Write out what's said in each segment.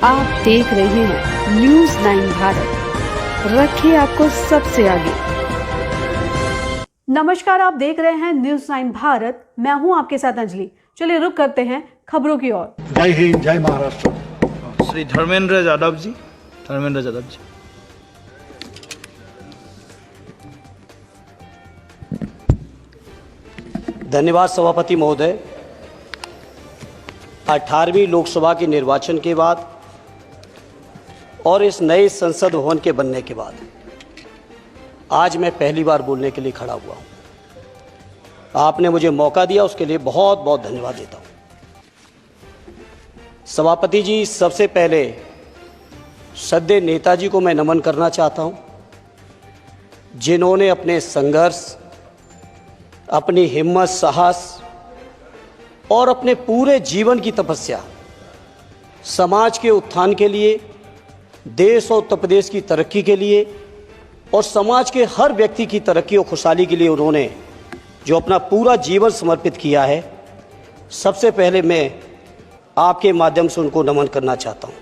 आप देख रहे हैं न्यूज़ 9 भारत, रखिए आपको सबसे आगे। नमस्कार, आप देख रहे हैं न्यूज़ 9 भारत। मैं हूं आपके साथ अंजलि। चलिए रुक करते हैं खबरों की ओर। जय हिंद, जय महाराष्ट्र। श्री धर्मेंद्र यादव जी। धन्यवाद सभापति महोदय। 18वीं लोकसभा के निर्वाचन के बाद और इस नए संसद भवन के बनने के बाद आज मैं पहली बार बोलने के लिए खड़ा हुआ हूँ। आपने मुझे मौका दिया, उसके लिए बहुत बहुत धन्यवाद देता हूँ। सभापति जी, सबसे पहले श्रद्धेय नेताजी को मैं नमन करना चाहता हूँ, जिन्होंने अपने संघर्ष, अपनी हिम्मत, साहस और अपने पूरे जीवन की तपस्या समाज के उत्थान के लिए, देश और उत्तर प्रदेश की तरक्की के लिए और समाज के हर व्यक्ति की तरक्की और खुशहाली के लिए उन्होंने जो अपना पूरा जीवन समर्पित किया है, सबसे पहले मैं आपके माध्यम से उनको नमन करना चाहता हूँ।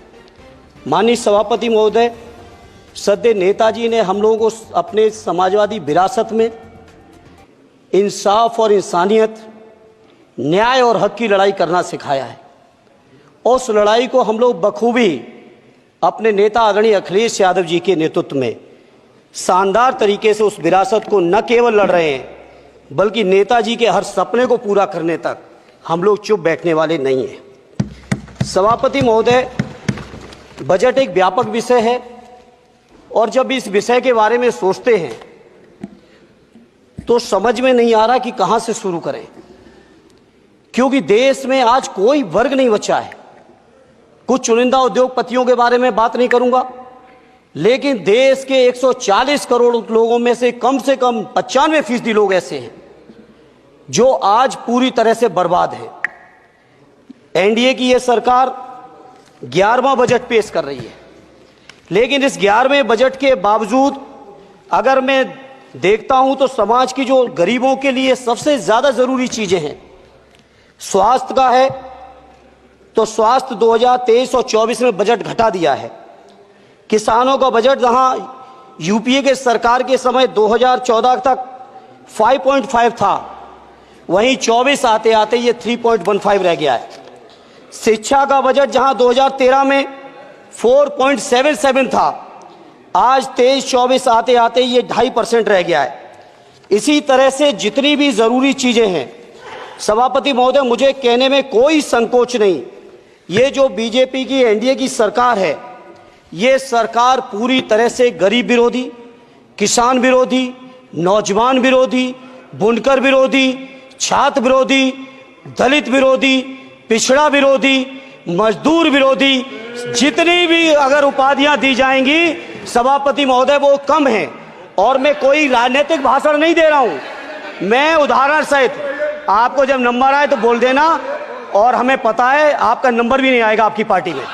माननीय सभापति महोदय, श्रद्धेय नेताजी ने हम लोगों को अपने समाजवादी विरासत में इंसाफ और इंसानियत, न्याय और हक की लड़ाई करना सिखाया है। उस लड़ाई को हम लोग बखूबी अपने नेता आदरणीय अखिलेश यादव जी के नेतृत्व में शानदार तरीके से उस विरासत को न केवल लड़ रहे हैं, बल्कि नेताजी के हर सपने को पूरा करने तक हम लोग चुप बैठने वाले नहीं हैं। सभापति महोदय, बजट एक व्यापक विषय है और जब इस विषय के बारे में सोचते हैं तो समझ में नहीं आ रहा कि कहां से शुरू करें, क्योंकि देश में आज कोई वर्ग नहीं बचा है। कुछ चुनिंदा उद्योगपतियों के बारे में बात नहीं करूंगा, लेकिन देश के 140 करोड़ लोगों में से कम 95% लोग ऐसे हैं जो आज पूरी तरह से बर्बाद हैं। एनडीए की यह सरकार 11वां बजट पेश कर रही है, लेकिन इस 11वें बजट के बावजूद अगर मैं देखता हूं तो समाज की जो गरीबों के लिए सबसे ज्यादा जरूरी चीजें हैं, स्वास्थ्य का है तो स्वास्थ्य 2023 और 24 में बजट घटा दिया है। किसानों का बजट जहां यूपीए के सरकार के समय 2014 तक 5.5 था, वहीं 24 आते आते ये 3.15 रह गया है। शिक्षा का बजट जहां 2013 में 4.77 था, आज 23-24 आते आते ये 2.5% रह गया है। इसी तरह से जितनी भी जरूरी चीजें हैं, सभापति महोदय, मुझे कहने में कोई संकोच नहीं, ये जो बीजेपी की एनडीए की सरकार है, ये सरकार पूरी तरह से गरीब विरोधी, किसान विरोधी, नौजवान विरोधी, बुनकर विरोधी, छात्र विरोधी, दलित विरोधी, पिछड़ा विरोधी, मजदूर विरोधी, जितनी भी अगर उपाधियां दी जाएंगी सभापति महोदय वो कम है। और मैं कोई राजनीतिक भाषण नहीं दे रहा हूं, मैं उदाहरण सहित आपको जब नंबर आए तो बोल देना, और हमें पता है आपका नंबर भी नहीं आएगा आपकी पार्टी में,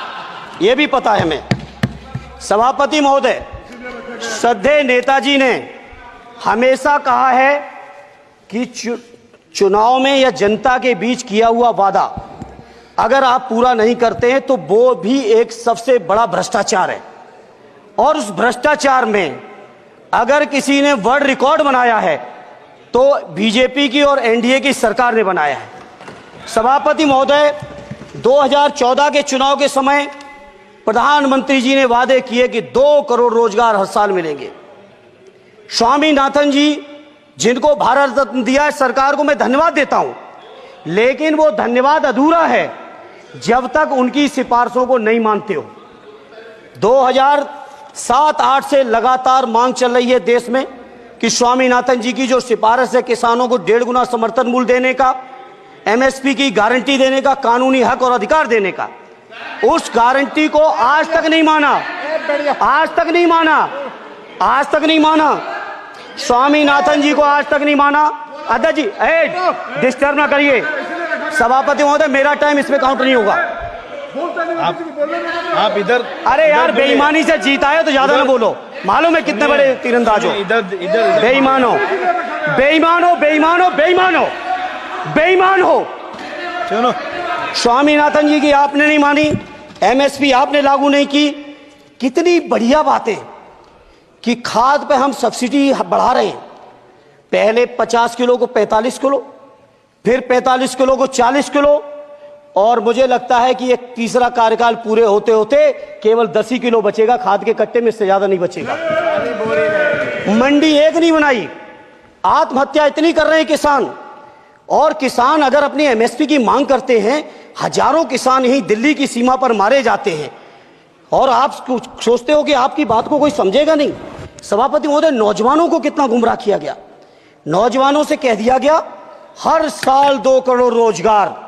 ये भी पता है हमें। सभापति महोदय, श्रद्धेय नेताजी ने हमेशा कहा है कि चुनाव में या जनता के बीच किया हुआ वादा अगर आप पूरा नहीं करते हैं तो वो भी एक सबसे बड़ा भ्रष्टाचार है, और उस भ्रष्टाचार में अगर किसी ने वर्ल्ड रिकॉर्ड बनाया है तो बीजेपी की और एनडीए की सरकार ने बनाया है। सभापति महोदय, 2014 के चुनाव के समय प्रधानमंत्री जी ने वादे किए कि 2 करोड़ रोजगार हर साल मिलेंगे। स्वामीनाथन जी, जिनको भारत रत्न दिया है सरकार को मैं धन्यवाद देता हूं, लेकिन वो धन्यवाद अधूरा है जब तक उनकी सिफारिशों को नहीं मानते हो। 2007-8 से लगातार मांग चल रही है देश में कि स्वामीनाथन जी की जो सिफारिश है किसानों को 1.5 गुना समर्थन मूल्य देने का, एमएसपी की गारंटी देने का, कानूनी हक और अधिकार देने का, उस गारंटी को आज तक नहीं माना, आज तक नहीं माना, आज तक नहीं माना। स्वामीनाथन जी को आज तक नहीं माना। अध्यक्ष जी, डिस्टर्ब ना करिए। सभापति महोदय, मेरा टाइम इसमें काउंट नहीं होगा। आप इधर, अरे यार, बेईमानी से जीता है तो ज्यादा ना बोलो। मालूम है कितने बड़े तीरंदाज हो। इधर बेईमान हो, बेईमान हो, बेईमान हो, बेईमान हो, बेईमान हो। चलो, स्वामीनाथन जी की आपने नहीं मानी, एमएसपी आपने लागू नहीं की। कितनी बढ़िया बातें कि खाद पे हम सब्सिडी बढ़ा रहे हैं। पहले 50 किलो को 45 किलो, फिर 45 किलो को 40 किलो, और मुझे लगता है कि एक तीसरा कार्यकाल पूरे होते होते केवल 10 ही किलो बचेगा खाद के कट्टे में, इससे ज्यादा नहीं बचेगा। मंडी एक नहीं बनाई, आत्महत्या इतनी कर रहे हैं किसान। और किसान अगर अपनी एमएसपी की मांग करते हैं, हजारों किसान यही दिल्ली की सीमा पर मारे जाते हैं, और आप सोचते हो कि आपकी बात को कोई समझेगा नहीं। सभापति महोदय, नौजवानों को कितना गुमराह किया गया। नौजवानों से कह दिया गया हर साल 2 करोड़ रोजगार।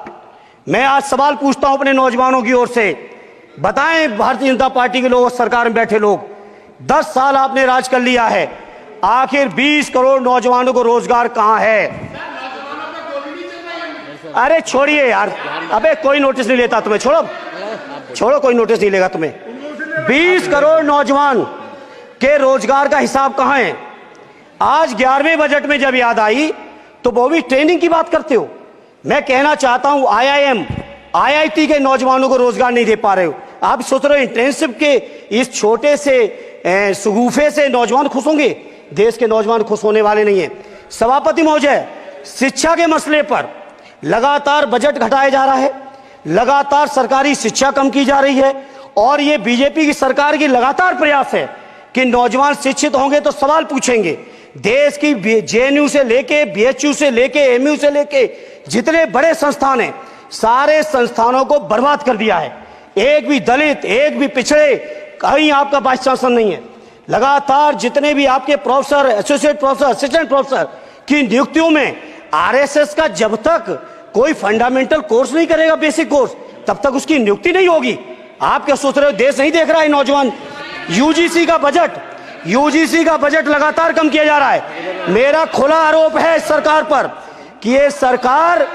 मैं आज सवाल पूछता हूं अपने नौजवानों की ओर से, बताएं भारतीय जनता पार्टी के लोग, सरकार में बैठे लोग, 10 साल आपने राज कर लिया है, आखिर 20 करोड़ नौजवानों को रोजगार कहां है? अरे छोड़िए यार, अबे कोई नोटिस नहीं लेता तुम्हें, छोड़ो कोई नोटिस नहीं लेगा तुम्हें। 20 करोड़ नौजवान के रोजगार का हिसाब कहां है? आज 11वें बजट में जब याद आई तो वो भी ट्रेनिंग की बात करते हो। मैं कहना चाहता हूं IIM, IIT के नौजवानों को रोजगार नहीं दे पा रहे हो। आप सोच रहे हो इंटर्नशिप के इस छोटे से सुगूफे से नौजवान खुश होंगे? देश के नौजवान खुश होने वाले नहीं है। सभापति महोदय, शिक्षा के मसले पर लगातार बजट घटाया जा रहा है, लगातार सरकारी शिक्षा कम की जा रही है, और ये बीजेपी की सरकार की लगातार प्रयास है कि नौजवान शिक्षित होंगे तो सवाल पूछेंगे। देश की JNU से लेके BHU से लेके MU से लेके जितने बड़े संस्थान हैं, सारे संस्थानों को बर्बाद कर दिया है। एक भी दलित, एक भी पिछड़े, कहीं आपका वाइस चांसलर नहीं है। लगातार जितने भी आपके professor, associate professor, assistant professor की नियुक्तियों में RSS का जब तक कोई फंडामेंटल कोर्स नहीं करेगा, बेसिक कोर्स, तब तक उसकी नियुक्ति नहीं होगी। आप क्या सोच रहे हो देश नहीं देख रहा है नौजवान? यूजीसी का बजट लगातार कम किया जा रहा है। मेरा खुला आरोप है इस सरकार पर कि ये सरकार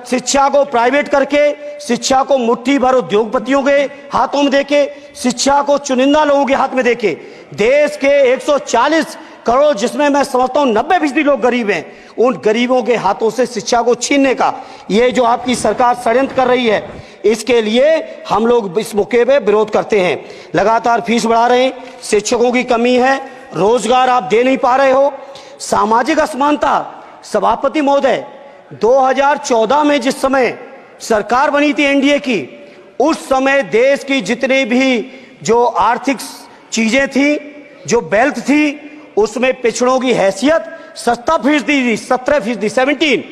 शिक्षा को प्राइवेट करके, शिक्षा को मुट्ठी भर उद्योगपतियों के हाथों में देके, शिक्षा को चुनिंदा लोगों के हाथ में देके, देश के 140 करोड़, जिसमें मैं समझता हूं 90% लोग गरीब हैं, उन गरीबों के हाथों से शिक्षा को छीनने का ये जो आपकी सरकार षड्यंत्र कर रही है, इसके लिए हम लोग इस मौके पे विरोध करते हैं। लगातार फीस बढ़ा रहे हैं, शिक्षकों की कमी है, रोजगार आप दे नहीं पा रहे हो, सामाजिक असमानता। सभापति महोदय, 2014 में जिस समय सरकार बनी थी एनडीए की, उस समय देश की जितने भी जो आर्थिक चीजें थी, जो वेल्थ थी, उसमें पिछड़ों की हैसियत 17%, 17,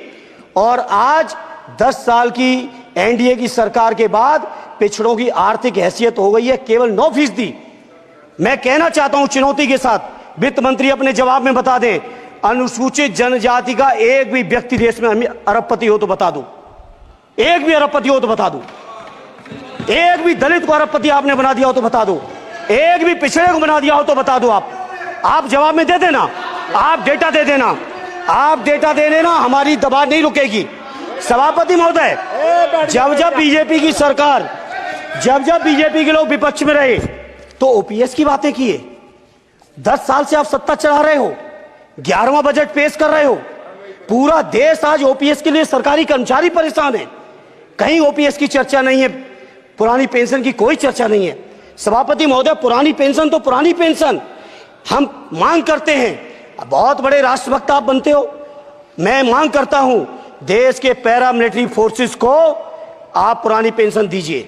और आज 10 साल की एनडीए की सरकार के बाद पिछड़ों की आर्थिक हैसियत हो गई है केवल 9%। मैं कहना चाहता हूं चुनौती के साथ, वित्त मंत्री अपने जवाब में बता दें, अनुसूचित जनजाति का एक भी व्यक्ति देश में अरबपति हो तो बता दो, एक भी अरबपति हो तो बता दो, एक भी दलित को अरबपति आपने बना दिया हो तो बता दो, एक भी पिछड़े को बना दिया हो तो बता दो। आप जवाब में दे देना, आप डेटा दे देना, आप डेटा दे देना, हमारी दबाव नहीं रुकेगी। सभापति महोदय, जब बीजेपी की सरकार, जब बीजेपी के लोग विपक्ष में रहे तो ओपीएस की बातें किए। 10 साल से आप सत्ता चढ़ा रहे हो, 11वां बजट पेश कर रहे हो, पूरा देश आज ओपीएस के लिए सरकारी कर्मचारी परेशान है, कहीं ओपीएस की चर्चा नहीं है, पुरानी पेंशन की कोई चर्चा नहीं है। सभापति महोदय, पुरानी पेंशन तो पुरानी पेंशन, हम मांग करते हैं, बहुत बड़े राष्ट्रभक्त आप बनते हो, मैं मांग करता हूं देश के पैरामिलिट्री फोर्सेस को आप पुरानी पेंशन दीजिए।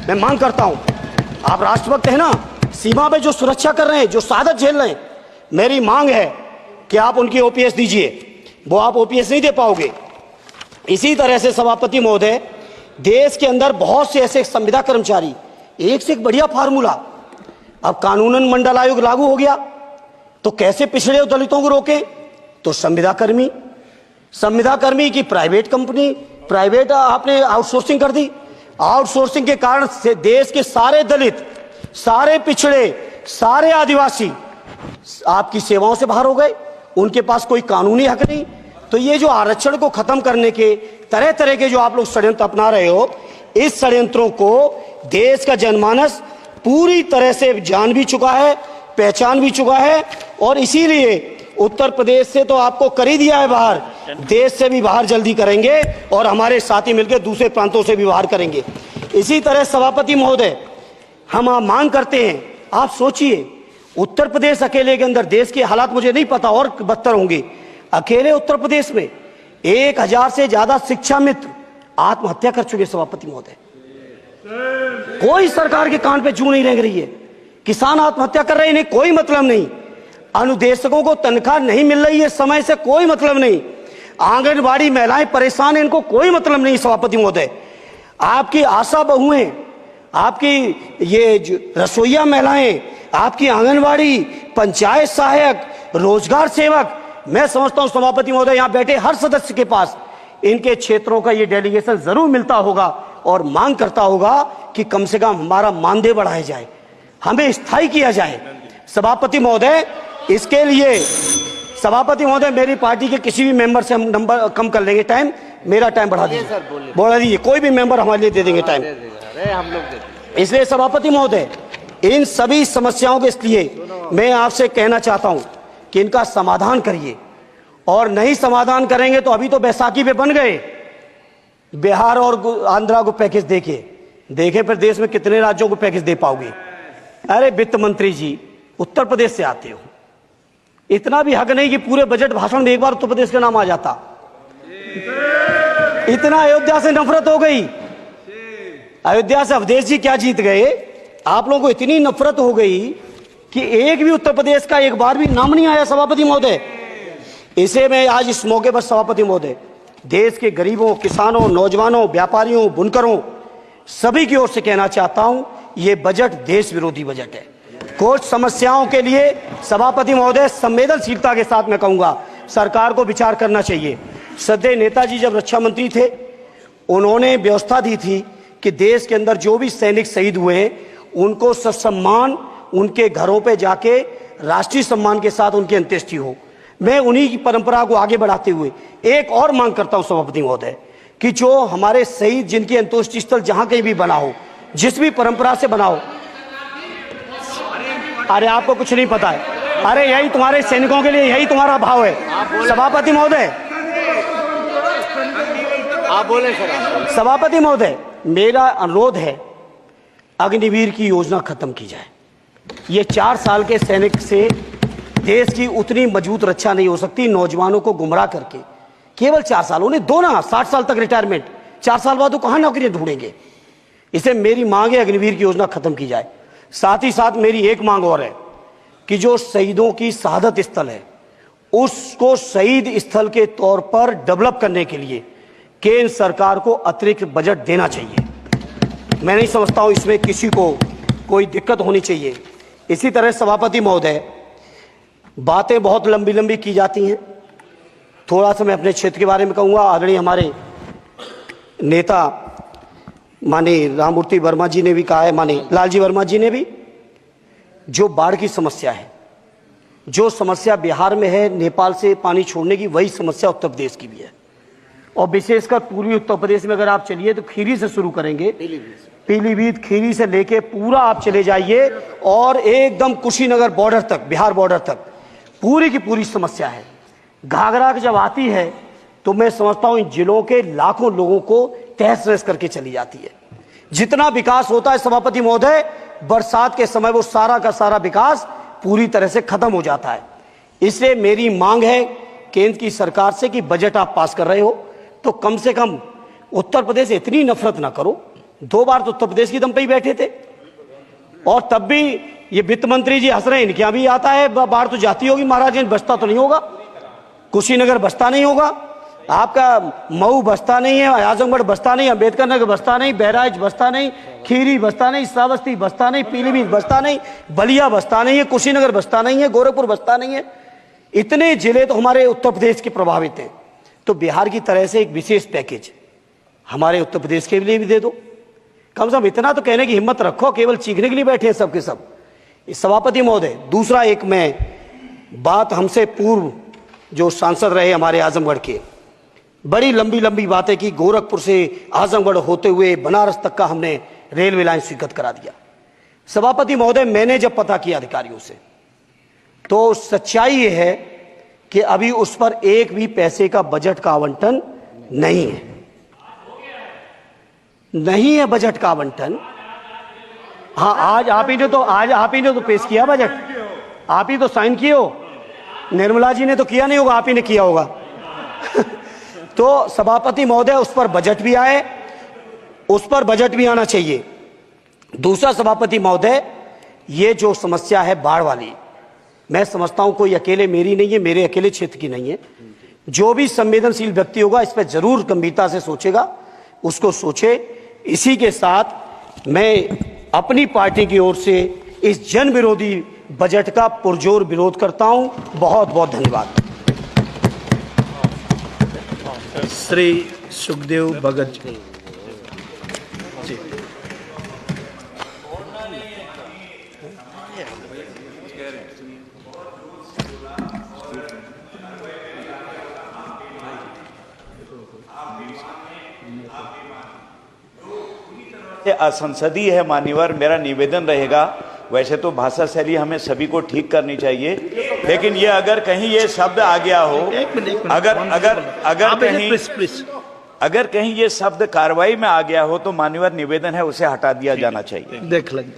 मैं मांग करता हूं, आप राष्ट्रभक्त हैं ना, सीमा पे जो सुरक्षा कर रहे हैं, जो शहादत झेल रहे हैं, मेरी मांग है कि आप उनकी ओपीएस दीजिए। वो आप ओपीएस नहीं दे पाओगे। इसी तरह से सभापति महोदय, देश के अंदर बहुत से ऐसे संविदा कर्मचारी, एक से एक बढ़िया फार्मूला, अब कानूनन मंडल आयोग लागू हो गया तो कैसे पिछड़े और दलितों को रोके? तो संविदा कर्मी की प्राइवेट कंपनी, प्राइवेट आपने आउटसोर्सिंग कर दी। आउटसोर्सिंग के कारण से देश के सारे दलित, सारे पिछड़े, सारे आदिवासी आपकी सेवाओं से बाहर हो गए, उनके पास कोई कानूनी हक नहीं। तो ये जो आरक्षण को खत्म करने के तरह तरह के जो आप लोग षड्यंत्र अपना रहे हो, इस षड्यंत्रों को देश का जनमानस पूरी तरह से जान भी चुका है, पहचान भी चुका है, और इसीलिए उत्तर प्रदेश से तो आपको कर ही दिया है बाहर, देश से भी बाहर जल्दी करेंगे, और हमारे साथी मिलकर दूसरे प्रांतों से भी बाहर करेंगे। इसी तरह सभापति महोदय, हम मांग करते हैं, आप सोचिए उत्तर प्रदेश अकेले के अंदर, देश के हालात मुझे नहीं पता और बदतर होंगे, अकेले उत्तर प्रदेश में 1000 से ज्यादा शिक्षा मित्र आत्महत्या कर चुके सभापति महोदय। कोई सरकार के कान पे जू नहीं रेंग रही है। किसान आत्महत्या कर रहे हैं, इन्हें कोई मतलब नहीं। अनुदेशकों को तनख्वाह नहीं मिल रही है समय से, कोई मतलब नहीं। आंगनबाड़ी महिलाएं परेशान हैं, इनको कोई मतलब नहीं सभापति महोदय। आपकी आशा बहुएं, आपकी ये रसोईया महिलाएं, आपकी आंगनबाड़ी, पंचायत सहायक, रोजगार सेवक, मैं समझता हूं सभापति महोदय यहां बैठे हर सदस्य के पास इनके क्षेत्रों का ये डेलीगेशन जरूर मिलता होगा और मांग करता होगा कि कम से कम हमारा मानदेय बढ़ाया जाए, हमें स्थायी किया जाए। सभापति महोदय, इसके लिए सभापति महोदय मेरी पार्टी के किसी भी मेंबर से हम नंबर कम कर लेंगे, टाइम, मेरा टाइम बढ़ा दीजिए, बढ़ा दीजिए, कोई भी मेंबर हमारे लिए दे देंगे टाइम। इसलिए सभापति महोदय, इन सभी समस्याओं के इसलिए मैं आपसे कहना चाहता हूं कि इनका समाधान करिए, और नहीं समाधान करेंगे तो अभी तो बैसाखी पे बन गए, बिहार और आंध्रा को पैकेज देखे फिर देश में कितने राज्यों को पैकेज दे पाओगे। अरे वित्त मंत्री जी, उत्तर प्रदेश से आते हो, इतना भी हक नहीं कि पूरे बजट भाषण में एक बार उत्तर प्रदेश का नाम आ जाता। इतना अयोध्या से नफरत हो गई, अयोध्या से अवधेश जी क्या जीत गए, आप लोगों को इतनी नफरत हो गई कि एक भी उत्तर प्रदेश का एक बार भी नाम नहीं आया सभापति महोदय। इसे मैं आज इस मौके पर सभापति महोदय देश के गरीबों, किसानों, नौजवानों, व्यापारियों, बुनकरों सभी की ओर से कहना चाहता हूं, यह बजट देश विरोधी बजट है। कुछ समस्याओं के लिए सभापति महोदय संवेदनशीलता के साथ मैं कहूंगा सरकार को विचार करना चाहिए। सदैव नेताजी जब रक्षा मंत्री थे, उन्होंने व्यवस्था दी थी कि देश के अंदर जो भी सैनिक शहीद हुए हैं उनको ससम्मान उनके घरों पे जाके राष्ट्रीय सम्मान के साथ उनकी अंत्येष्टि हो। मैं उन्हीं की परंपरा को आगे बढ़ाते हुए एक और मांग करता हूं सभापति महोदय कि जो हमारे शहीद जिनकी अंत्येष्टि स्थल जहां कहीं भी बना हो, जिस भी परंपरा से बना हो, अरे आपको कुछ नहीं पता है, अरे यही तुम्हारे सैनिकों के लिए यही तुम्हारा भाव है। सभापति महोदय, आप बोले सर। सभापति महोदय, मेरा अनुरोध है अग्निवीर की योजना खत्म की जाए। ये 4 साल के सैनिक से देश की उतनी मजबूत रक्षा नहीं हो सकती। नौजवानों को गुमराह करके केवल 4 साल, उन्हें दो ना 60 साल तक रिटायरमेंट, 4 साल बाद वो कहां नौकरियां ढूंढेंगे। इसे मेरी मांग है अग्निवीर की योजना खत्म की जाए। साथ ही साथ मेरी एक मांग और है कि जो शहीदों की शहादत स्थल है उसको शहीद स्थल के तौर पर डेवलप करने के लिए केंद्र सरकार को अतिरिक्त बजट देना चाहिए। मैं नहीं समझता हूं इसमें किसी को कोई दिक्कत होनी चाहिए। इसी तरह सभापति महोदय, बातें बहुत लंबी लंबी की जाती हैं, थोड़ा सा मैं अपने क्षेत्र के बारे में कहूंगा। आदरणीय हमारे नेता माननीय राममूर्ति वर्मा जी ने भी कहा है, माननीय लालजी वर्मा जी ने भी, जो बाढ़ की समस्या है, जो समस्या बिहार में है नेपाल से पानी छोड़ने की, वही समस्या उत्तर प्रदेश की भी है। और विशेषकर पूर्वी उत्तर प्रदेश में अगर आप चलिए तो खीरी से शुरू करेंगे, पीलीभीत खीरी से लेके पूरा आप चले जाइए और एकदम कुशीनगर बॉर्डर तक, बिहार बॉर्डर तक पूरी की पूरी समस्या है। घाघरा जब आती है तो मैं समझता हूं इन जिलों के लाखों लोगों को तहस नहस करके चली जाती है। जितना विकास होता है सभापति महोदय, बरसात के समय वो सारा का सारा विकास पूरी तरह से खत्म हो जाता है। इसलिए मेरी मांग है केंद्र की सरकार से कि बजट आप पास कर रहे हो तो कम से कम उत्तर प्रदेश से इतनी नफरत ना करो। 2 बार तो उत्तर प्रदेश की दम पे ही बैठे थे और तब भी ये वित्त मंत्री जी हंस रहे हैं, इनके यहां भी आता है बाढ़ तो जाती होगी, महाराजगंज बसता तो नहीं होगा, कुशीनगर बसता नहीं होगा, आपका मऊ बसता नहीं है, आजमगढ़ बसता नहीं, अंबेडकर नगर बसता नहीं, बहराइच बसता नहीं, खीरी बसता नहीं, श्रावस्ती बसता नहीं, पीलीभीत बसता नहीं, बलिया बसता नहीं है, कुशीनगर बसता नहीं है, गोरखपुर बसता नहीं है। इतने जिले तो हमारे उत्तर प्रदेश के प्रभावित हैं। तो बिहार की तरह से एक विशेष पैकेज हमारे उत्तर प्रदेश के लिए भी दे दो। कम से कम इतना तो कहने की हिम्मत रखो, केवल चीखने के लिए बैठे हैं सब के सब। सभापति महोदय, दूसरा एक मैं बात, हमसे पूर्व जो सांसद रहे हमारे आजमगढ़ के, बड़ी लंबी लंबी बातें की, गोरखपुर से आजमगढ़ होते हुए बनारस तक का हमने रेलवे लाइन स्वीकृत करा दिया। सभापति महोदय, मैंने जब पता किया अधिकारियों से तो सच्चाई ये है कि अभी उस पर एक भी पैसे का बजट का आवंटन नहीं है। नहीं है बजट का आवंटन। हाँ, आज आप ही ने तो पेश किया बजट, आप ही तो साइन किए हो। निर्मला जी ने तो किया नहीं होगा, आप ही ने किया होगा। तो सभापति महोदय, उस पर बजट भी आए, उस पर बजट भी आना चाहिए। दूसरा सभापति महोदय, ये जो समस्या है बाढ़ वाली, मैं समझता हूं कोई अकेले मेरी नहीं है, मेरे अकेले क्षेत्र की नहीं है। जो भी संवेदनशील व्यक्ति होगा इस पर जरूर गंभीरता से सोचेगा, उसको सोचे। इसी के साथ मैं अपनी पार्टी की ओर से इस जन विरोधी बजट का पुरजोर विरोध करता हूं। बहुत बहुत धन्यवाद। श्री सुखदेव भगत जी। असंसदीय है मान्यवर, मेरा निवेदन रहेगा, वैसे तो भाषा शैली हमें सभी को ठीक करनी चाहिए, लेकिन ये अगर कहीं ये शब्द आ गया हो, अगर कहीं ये शब्द कार्रवाई में आ गया हो तो मान्यवर निवेदन है उसे हटा दिया जाना चाहिए। देख लेंगे।